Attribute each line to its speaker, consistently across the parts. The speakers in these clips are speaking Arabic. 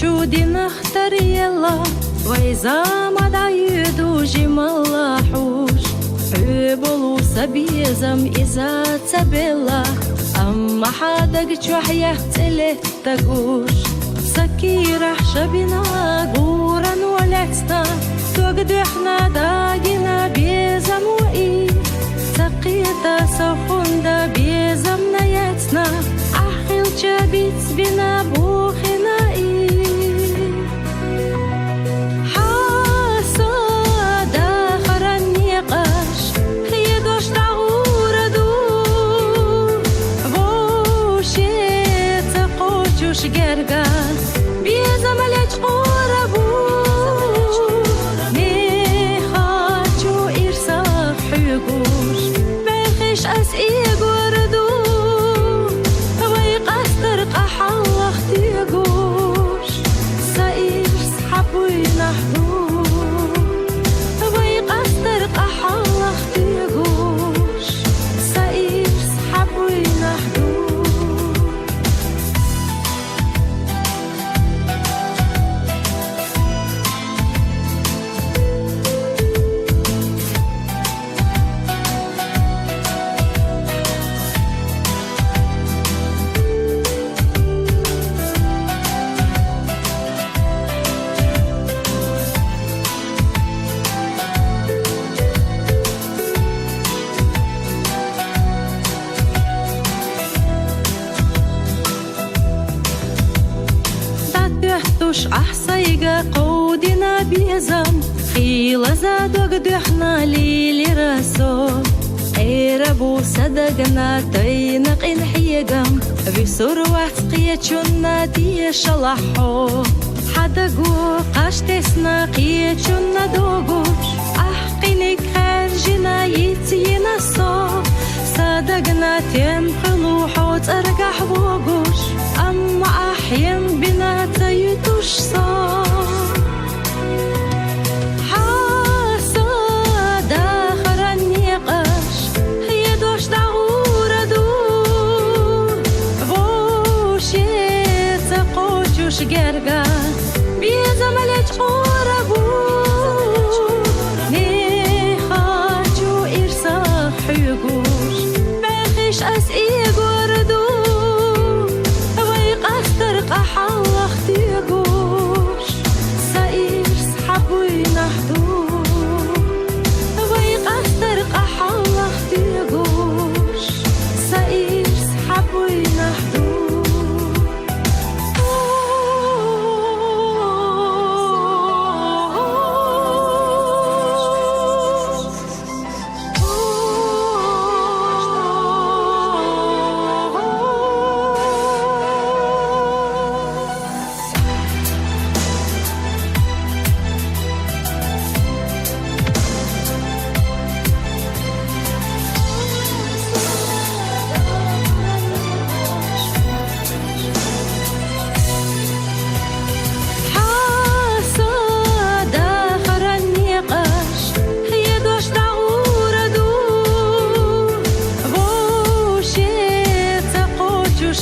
Speaker 1: чуди нахтарела وإذا دوجي ملاحوش بولو سبيزم إذا تبلا أما حدك شوحية تلتقوش سكيرح شبنا غورا ولتنا توقد احنا داقنا بيزم وإي سقيتا سخوندا بيزم نيتنا أحيل جابيت بنا بوخنا إي شجرجان بيزم ليش قربو نخاتشو إرساف حيقوش بخش أسئي قردو ويقستر قحلق تيقوش سائر سحبو ينحدو ويقستر قحلق تيقوش سائر سحبو ينحدو توش أحصيقة قودنا بيزم خيلة زادوك دحنا ليلي راسو عيربو صدقنا تينق الحيقم بسروة قيتشنا دي شلحو حدقو قاشتسنا قيتشنا دوغوش أحقينك خارجنا يتينا صو صدقنا تنقلو حوت أرقح بوغوش أما أحيان بنا تيتوش صار حاسد آخر النقاش هي دوش دعورة دور غوشي تقوشوش جرقان بيزم ليش قربو نخاتشو إرساف حيقوش بخش أسئي قردو قحلق تيقوش سائر سحبو ينحدو ويقستر قحلق تيقوش سائر سحبو ينحدو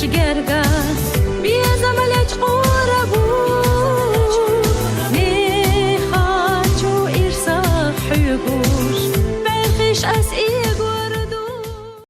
Speaker 1: شجرجان